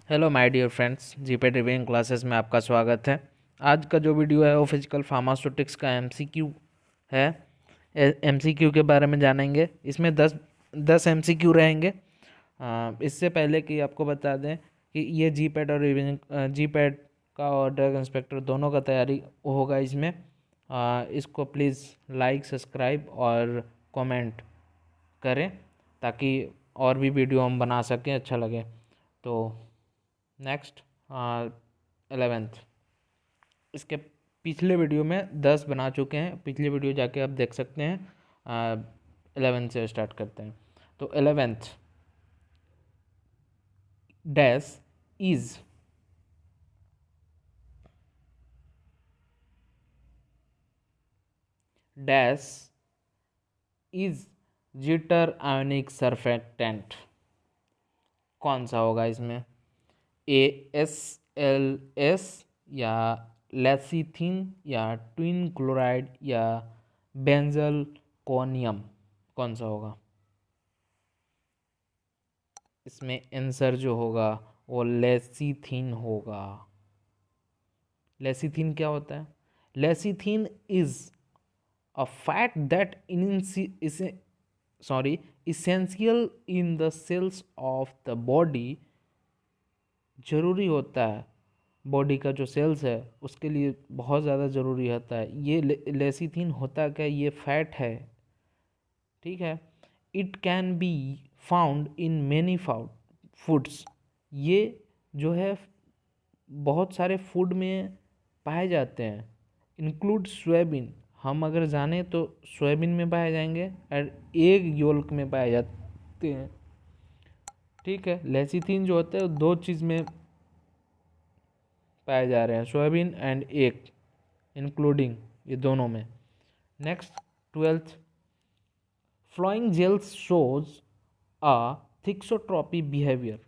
Hello my dear friends, GPAT revision classes में आपका स्वागत है। आज का जो वीडियो है वो फिजिकल फार्मास्यूटिक्स का एमसीक्यू है। एमसीक्यू के बारे में जानेंगे। इसमें 10 एमसीक्यू रहेंगे। इससे पहले कि आपको बता दें कि ये जीपैट और रिविजन जीपैट का और ड्रग इंस्पेक्टर दोनों का तैयारी होगा इसमें। इसको प्लीज़ लाइक, सब्सक्राइब और कमेंट करें ताकि और भी वीडियो हम बना सकें, अच्छा लगे तो। नेक्स्ट 11th, इसके पिछले वीडियो में 10 बना चुके हैं। पिछले वीडियो जाके आप देख सकते हैं। 11th से स्टार्ट करते हैं। तो 11th dash is dash is jitter ionic surfactant. कौन सा होगा इसमें? ASLS या लेसिथिन या ट्विन क्लोराइड या बेंजल कोनियम, कौन सा होगा? इसमें आंसर जो होगा वो लेसिथिन होगा। लेसिथिन क्या होता है? Lecithin is a fat that essential in the cells of the body. जरूरी होता है बॉडी का जो सेल्स है उसके लिए बहुत ज़्यादा ज़रूरी होता है। ये लेसिथिन होता क्या? ये फैट है, ठीक है। It can be found in many foods. ये जो है बहुत सारे फूड में पाए जाते हैं। इंक्लूड सोयाबीन, हम अगर जाने तो सोयाबीन में पाए जाएंगे और एग योल्क में पाए जाते हैं, ठीक है। लेसिथिन जो होता है वो दो चीज़ में पाए जा रहे हैं, सोयाबीन एंड एग, इंक्लूडिंग ये दोनों में। Next 12th, flowing gels shows a thixotropy behaviour.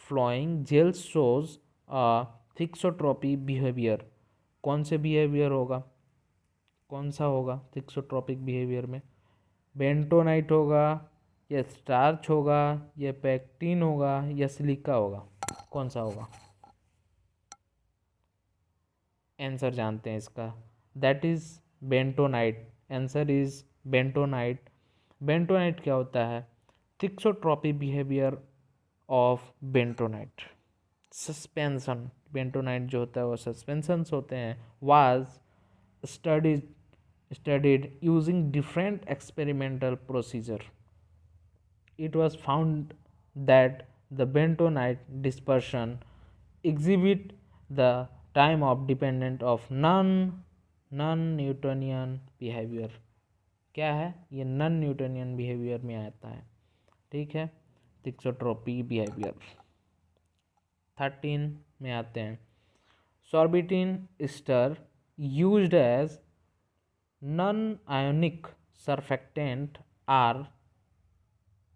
Flowing gels shows a thixotropy behaviour. कौन से बिहेवियर होगा? कौन सा होगा थिक्सोट्रॉपिक बिहेवियर में? बेंटोनाइट होगा या स्टार्च होगा या पैक्टिन होगा या सिलिका होगा? कौन सा होगा? आंसर जानते हैं इसका। That is bentonite. Answer is bentonite. Bentonite क्या होता है? Thixotropy behaviour of bentonite. Suspension, bentonite जो होता है वो सस्पेंशंस होते हैं। Was studied studied using different experimental procedure. It was found that the bentonite dispersion exhibit the time of dependent of non-Newtonian behavior. क्या है ये? नॉन न्यूटनियन बिहेवियर में आता है, ठीक है। Thixotropy behaviour. 13 में आते हैं। Sorbitan ester used as non-ionic surfactant are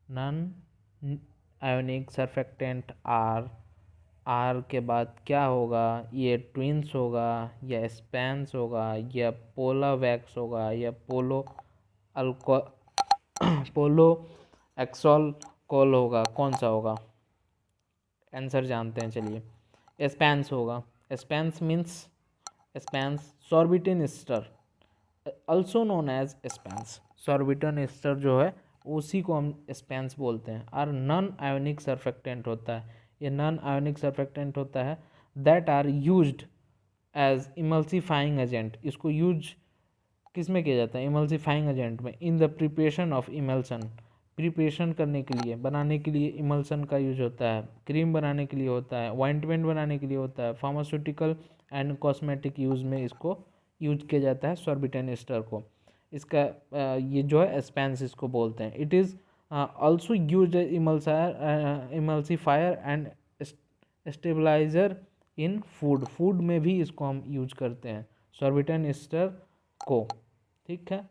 non-ionic surfactant are R के बाद क्या होगा? ये ट्विंस होगा या स्पैंस होगा या पोलावैक्स होगा या अल्को पोलो एक्सॉल कोल होगा? कौन सा होगा? आंसर जानते हैं, चलिए। स्पैंस होगा। Spans means spans sorbitan ester, also known as spans. Sorbitan ester जो है उसी को हम स्पैंस बोलते हैं। और नॉन आयोनिक सरफेक्टेंट होता है, ये नॉन आयोनिक सरफेक्टेंट होता है that are used as emulsifying agent. इसको यूज किस में किया जाता है? इमल्सीफाइंग एजेंट में। In the preparation of emulsion, preparation करने के लिए, बनाने के लिए इमल्सन का यूज होता है। क्रीम बनाने के लिए होता है, ऑइंटमेंट बनाने के लिए होता है, फार्मास्यूटिकल एंड कॉस्मेटिक यूज में इसको यूज किया जाता है सॉर्बिटन एस्टर को। इसका ये जो है स्पैंस इसको बोलते हैं। It is also use emulsifier and stabiliser in food. Food में भी इसको हम यूज करते हैं सॉर्बिटन एस्टर को, ठीक है।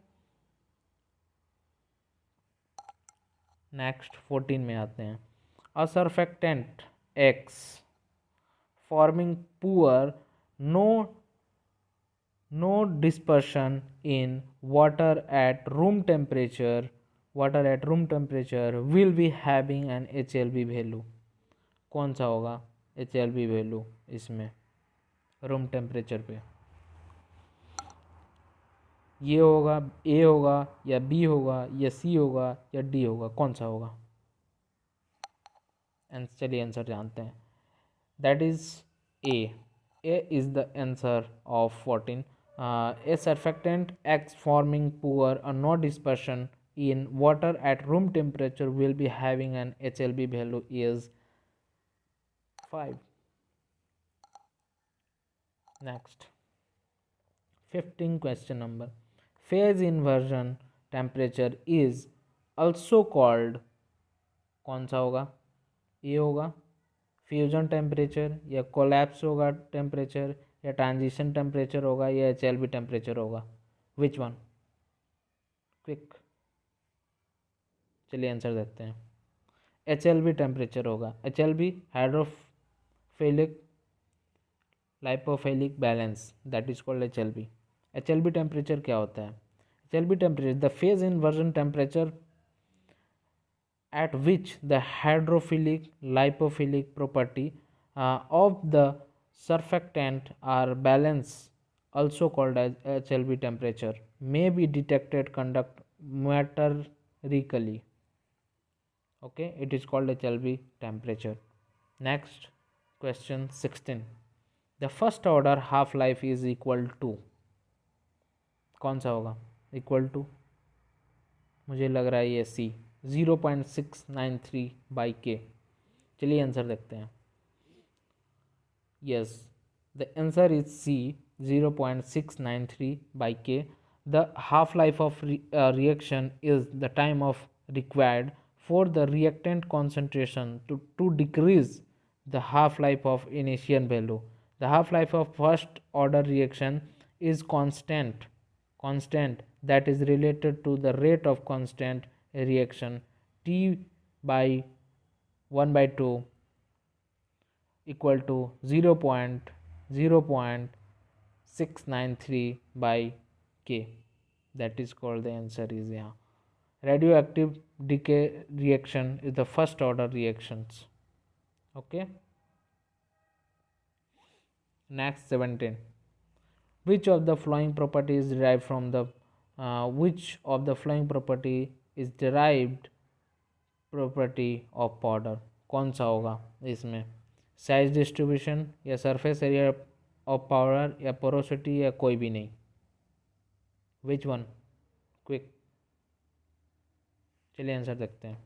नेक्स्ट 14 में आते हैं। A surfactant x forming poor no dispersion in water at room temperature will be having an HLB value. कौन सा होगा? HLB वैल्यू इसमें रूम टेम्परेचर पे? ये होगा, ए होगा या बी होगा या सी होगा या डी होगा, कौन सा होगा? चलिए आंसर जानते हैं. That is a. A is the answer of 14. A surfactant X forming poor or no dispersion in water at room temperature will be having an HLB value is 5. Next, 15 question number. Phase inversion temperature is also called, कौन सा होगा? ये होगा fusion temperature या collapse होगा temperature या transition temperature होगा या HLB टेम्परेचर होगा? विच वन? क्विक, चलिए आंसर देखते हैं. HLB टेम्परेचर होगा. HLB hydrophilic lipophilic balance, that is called HLB. HLB temperature क्या होता है? HLB temperature the phase inversion temperature at which the hydrophilic lipophilic property of the surfactant are balanced, also called as HLB temperature, may be detected conduct meterically. Okay, it is called HLB temperature. Next question 16. The first order half life is equal to, कौन सा होगा? Equal to, मुझे लग रहा है ये सी, 0.693 by के. चलिए आंसर देखते हैं. Yes, the answer is C, 0.693 by k. The half life of reaction is the time of required for the reactant concentration to decrease the half life of initial value. The half life of first order reaction is constant that is related to the rate of constant reaction T by 1 by 2 equal to 0.693 by K. That is called, the answer is यहाँ. Radioactive decay reaction is the first order reactions. Okay. Next 17. Which of the following property is derived from the which of the following property is derived property of powder? कौन सा होगा इसमें? Size distribution या surface area of powder या porosity या कोई भी नहीं? Which one? क्विक, चलिए आंसर देखते हैं.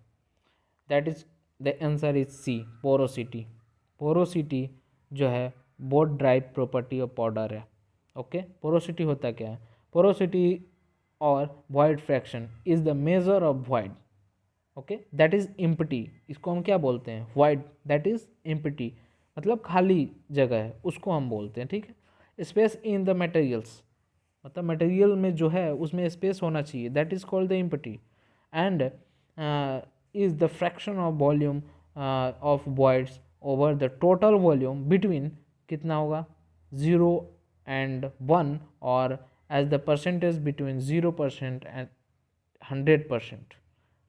That is the answer is C, porosity. Porosity जो है both drive property of powder है. ओके, पोरोसिटी होता क्या है? पोरोसिटी और void fraction is the major of void. Okay, that is empty. इसको हम क्या बोलते हैं? वॉइड, दैट इज इम्पटी, मतलब खाली जगह है, उसको हम बोलते हैं. ठीक है. स्पेस इन द मटेरियल्स, मतलब मटेरियल में जो है उसमें स्पेस होना चाहिए, that is called the empty. And is the fraction of volume of voids over the total volume between, कितना होगा? 0 and 1, और as the percentage between 0% and 100%.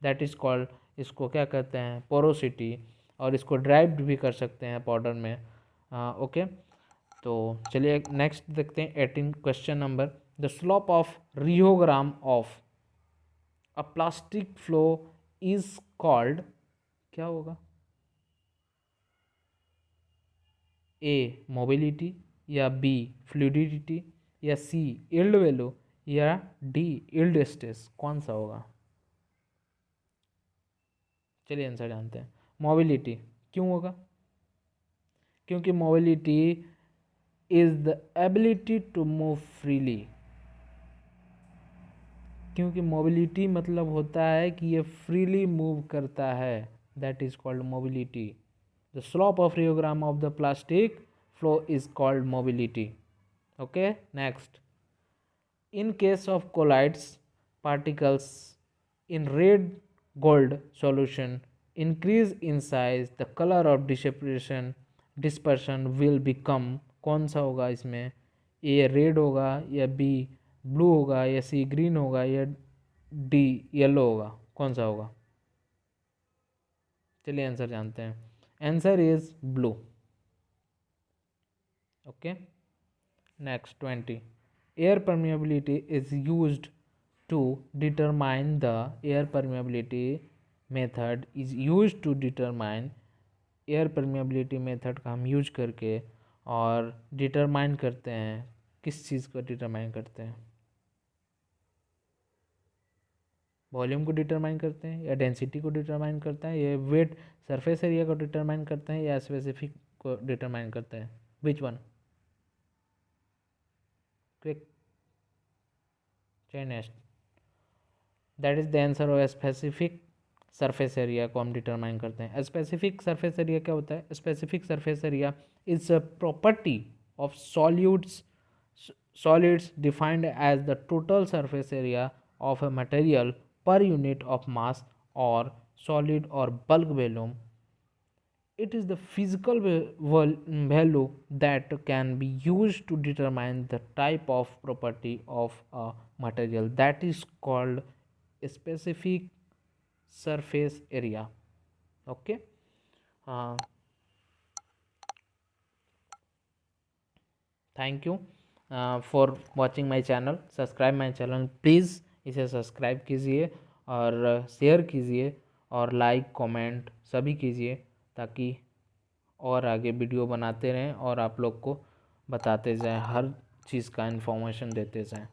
that is called, इसको क्या कहते हैं? पोरोसिटी. और इसको ड्राइव्ड भी कर सकते हैं पाउडर में. ओके, तो चलिए नेक्स्ट देखते हैं 18 question number. The slope of rheogram of a plastic flow is called, क्या होगा? ए मोबिलिटी या बी फ्लूइडिटी या सी यील्ड वैल्यू या डी यील्ड स्ट्रेस, कौन सा होगा? चलिए आंसर जानते हैं. मोबिलिटी. क्यों होगा? क्योंकि mobility is the ability to move freely. क्योंकि मोबिलिटी मतलब होता है कि ये फ्रीली मूव करता है, that is called mobility. The slope of rheogram of the plastic flow is called mobility. Okay, next. In case of colloids particles in red gold solution increase in size, the colour of dispersion will become, कौन सा होगा इसमें? ए red होगा या B blue होगा या सी green होगा या डी येलो होगा, कौन सा होगा? चलिए आंसर जानते हैं. Answer is blue. Okay. Next 20. Air permeability is used to determine the air permeability method is used to determine air permeability method का हम यूज करके और डिटरमाइन करते हैं। किस चीज़ को डिटरमाइन करते हैं? वॉल्यूम को डिटरमाइन करते हैं या डेंसिटी को डिटरमाइन करते हैं या वेट सरफेस एरिया को डिटरमाइन करते हैं या स्पेसिफिक को डिटरमाइन करते हैं? Which one? क्विक चेनेस्ट। That is the answer. और स्पेसिफिक सरफेस एरिया को हम डिटरमाइन करते हैं। स्पेसिफिक सरफेस एरिया क्या होता है? Specific surface area is a property of solids defined as the total surface area of a material per unit of mass or solid or bulk volume. It is the physical value that can be used to determine the type of property of a material, that is called specific surface area. Okay. Thank you for watching my channel. Subscribe my channel please. इसे subscribe कीजिए और share कीजिए और like comment सभी कीजिए ताकि और आगे वीडियो बनाते रहें और आप लोग को बताते जाएं, हर चीज़ का इन्फॉर्मेशन देते जाएं।